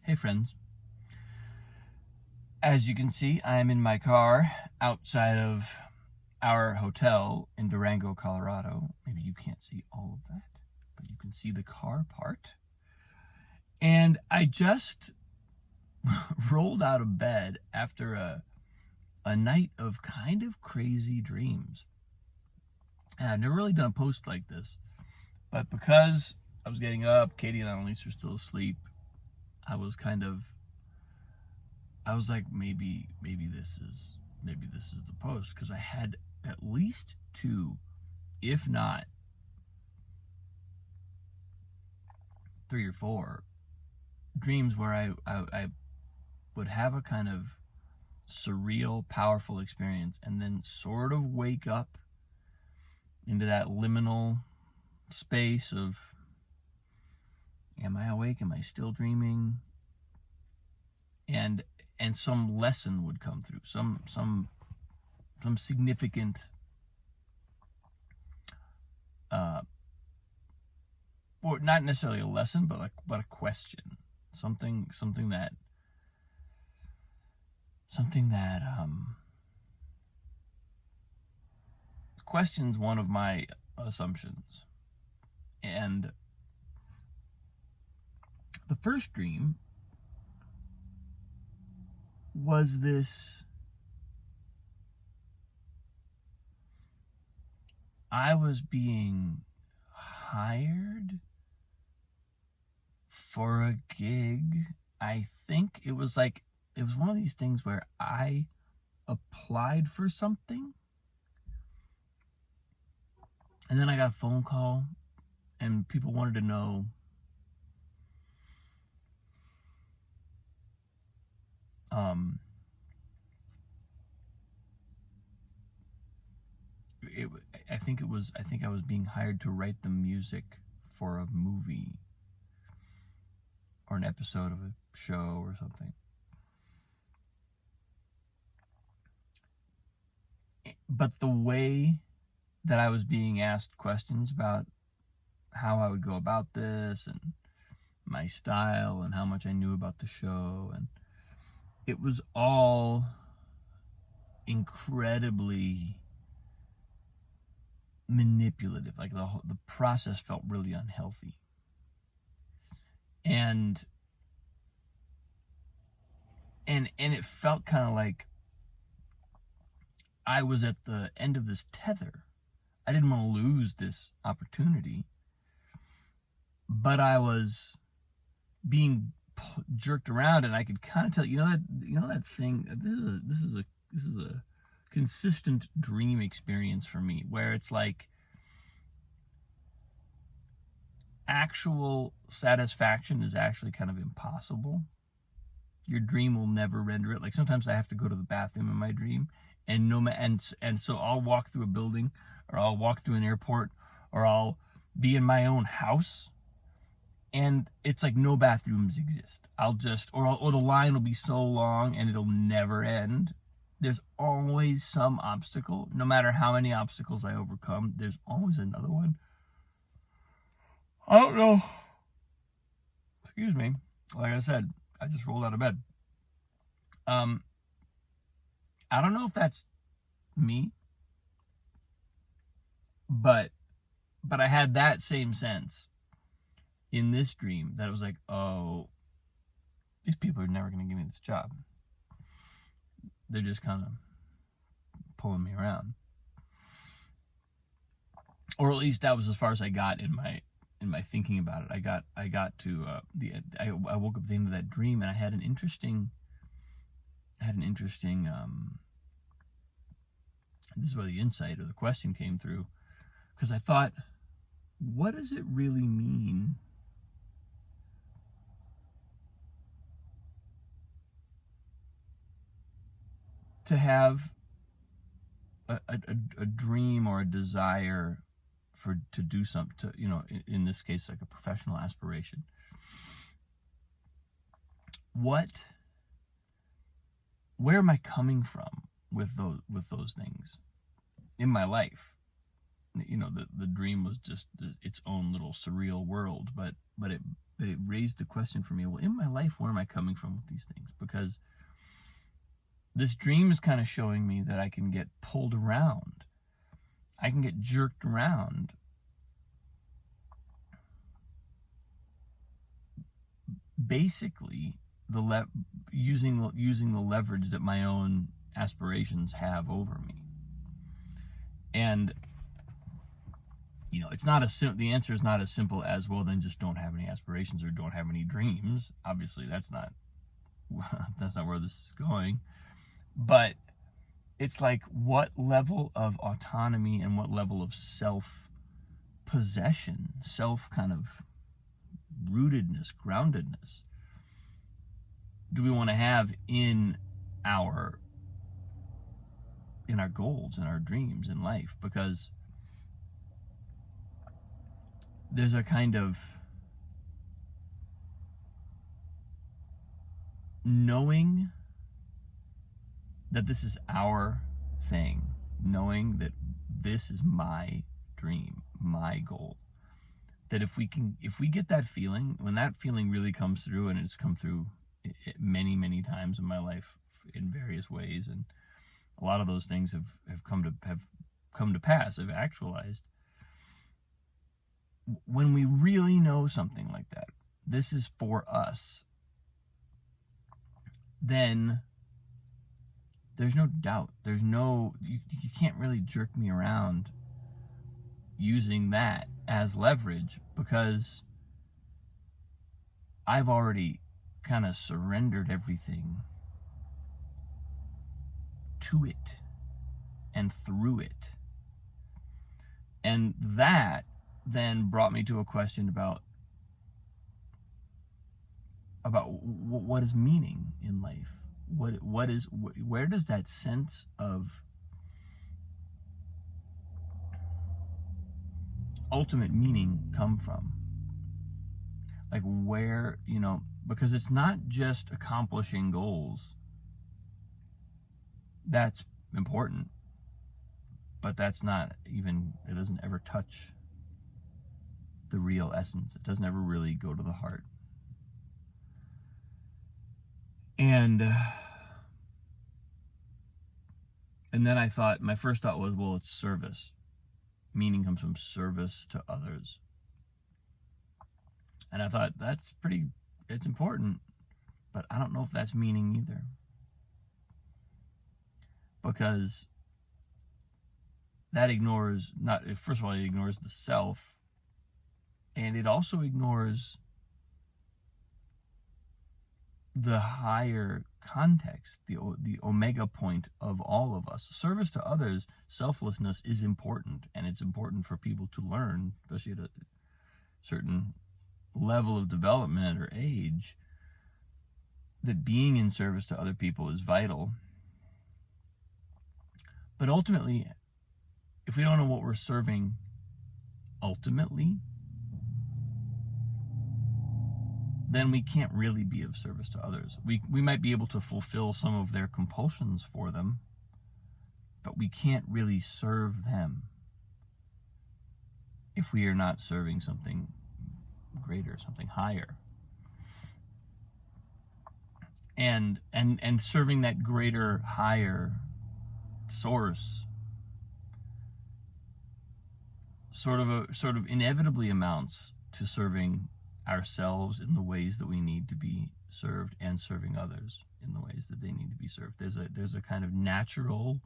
Hey friends, as you can see, I'm in my car outside of our hotel in Durango, Colorado. Maybe you can't see all of that, but you can see the car part. And I just rolled out of bed after a night of kind of crazy dreams. And I've never really done a post like this, but because I was getting up, Katie and Annalise were still asleep, I was like, maybe this is the post, because I had at least two, if not three or four dreams where I would have a kind of surreal, powerful experience and then sort of wake up into that liminal space of, am I awake? Am I still dreaming? And some lesson would come through, some significant or not necessarily a lesson, but a question, something that questions one of my assumptions. And the first dream was this: I was being hired for a gig. I think it was one of these things where I applied for something and then I got a phone call and people wanted to know I think I was being hired to write the music for a movie or an episode of a show or something. But the way that I was being asked questions about how I would go about this and my style and how much I knew about the show, and it was all incredibly manipulative. Like the process felt really unhealthy. And it felt kind of like I was at the end of this tether. I didn't want to lose this opportunity, but I was being jerked around, and I could kind of tell, that thing. This is a consistent dream experience for me, where it's like actual satisfaction is actually kind of impossible. Your dream will never render it. Like sometimes I have to go to the bathroom in my dream, and so I'll walk through a building, or I'll walk through an airport, or I'll be in my own house, and it's like no bathrooms exist. Or the line will be so long and it'll never end. There's always some obstacle. No matter how many obstacles I overcome, there's always another one. I don't know. Excuse me. Like I said, I just rolled out of bed. I don't know if that's me, but I had that same sense in this dream, that it was like, oh, these people are never going to give me this job. They're just kind of pulling me around. Or at least that was as far as I got in my thinking about it. I got to I woke up at the end of that dream, and I had an interesting this is where the insight or the question came through, because I thought, what does it really mean to have a dream or a desire to do something, in this case, like a professional aspiration? Where am I coming from with those things in my life? The dream was just its own little surreal world, but it raised the question for me, well, in my life, where am I coming from with these things? Because this dream is kind of showing me that I can get pulled around. I can get jerked around basically using the leverage that my own aspirations have over me. And it's not the answer is not as simple as, well, then just don't have any aspirations or don't have any dreams. Obviously, that's not where this is going. But it's like, what level of autonomy and what level of self-possession, self kind of rootedness, groundedness, do we want to have in our goals, in our dreams, in life? Because there's a kind of knowing that this is our thing, knowing that this is my dream, my goal. That if we get that feeling, when that feeling really comes through, and it's come through many, many times in my life in various ways, and a lot of those things have come to pass, have actualized. When we really know something like that, this is for us, then there's no doubt. There's no, you can't really jerk me around using that as leverage, because I've already kind of surrendered everything to it and through it. And that then brought me to a question about what is meaning in life. Where does that sense of ultimate meaning come from? Like, where, because it's not just accomplishing goals. That's important, but that's not even, it doesn't ever touch the real essence. It doesn't ever really go to the heart. And then I thought, my first thought was, well, it's service. Meaning comes from service to others. And I thought, it's important, but I don't know if that's meaning either. Because that ignores, first of all, it ignores the self, and it also ignores the higher context, the omega point of all of us. Service to others, selflessness is important, and it's important for people to learn, especially at a certain level of development or age, that being in service to other people is vital. But ultimately, if we don't know what we're serving ultimately, then we can't really be of service to others. We might be able to fulfill some of their compulsions for them, but we can't really serve them if we are not serving something greater, something higher. And serving that greater, higher source sort of inevitably amounts to serving ourselves in the ways that we need to be served, and serving others in the ways that they need to be served. There's a kind of natural,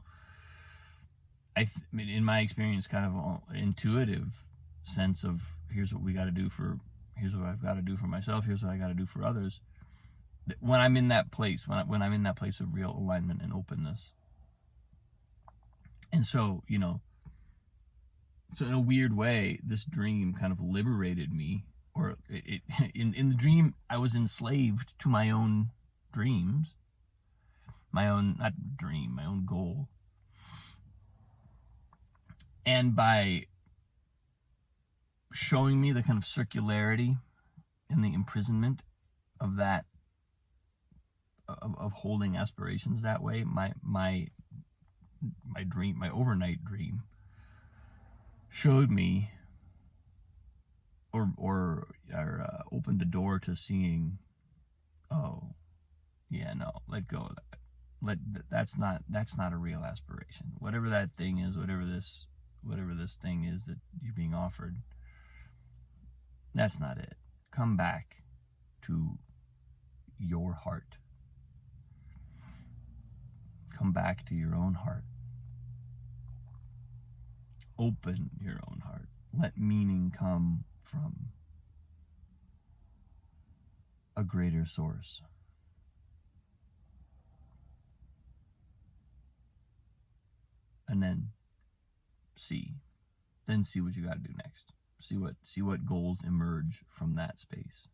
in my experience, kind of intuitive sense of, here's what I've got to do for myself, here's what I got to do for others. When I'm in that place, when I'm in that place of real alignment and openness. And so, so in a weird way, this dream kind of liberated me. Or in the dream, I was enslaved to my own dreams, my own goal. And by showing me the kind of circularity and the imprisonment of that, of holding aspirations that way, my overnight dream showed me open the door to seeing, oh, yeah, no, let go of that. That's not a real aspiration. Whatever that thing is, whatever this thing is that you're being offered, that's not it. Come back to your heart. Come back to your own heart. Open your own heart. Let meaning come from a greater source. And then see what you got to do next. See what goals emerge from that space.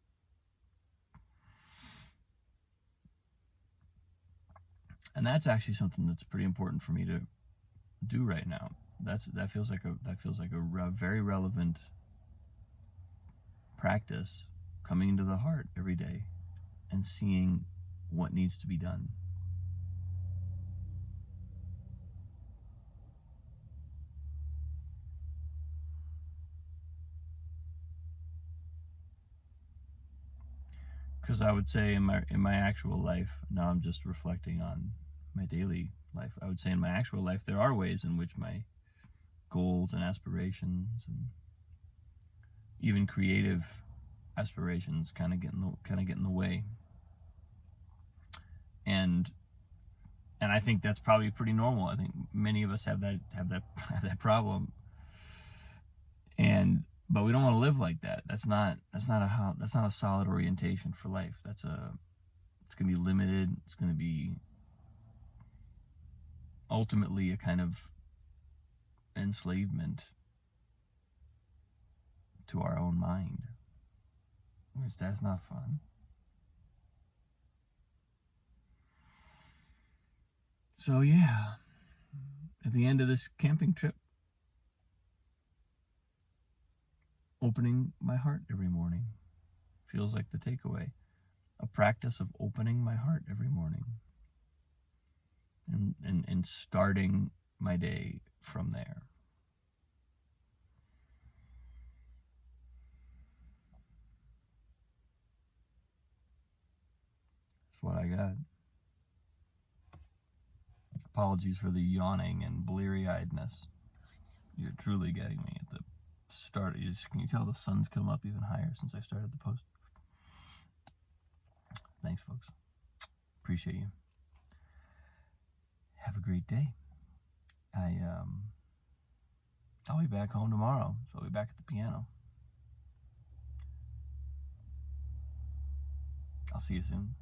And that's actually something that's pretty important for me to do right now. That feels like a very relevant practice, coming into the heart every day and seeing what needs to be done. Because I would say in my actual life, now I'm just reflecting on my daily life, I would say in my actual life there are ways in which my goals and aspirations and even creative aspirations kind of get in the way. And I think that's probably pretty normal. I think many of us have that problem. But we don't want to live like that. That's not a solid orientation for life. It's going to be limited. It's going to be ultimately a kind of enslavement to our own mind, which that's not fun. So yeah, at the end of this camping trip, opening my heart every morning feels like the takeaway. A practice of opening my heart every morning and starting my day from there. That's what I got. Apologies for the yawning and bleary-eyedness. You're truly getting me at the start. Can you tell the sun's come up even higher since I started the post? Thanks, folks. Appreciate you. Have a great day. I'll be back home tomorrow, so I'll be back at the piano. I'll see you soon.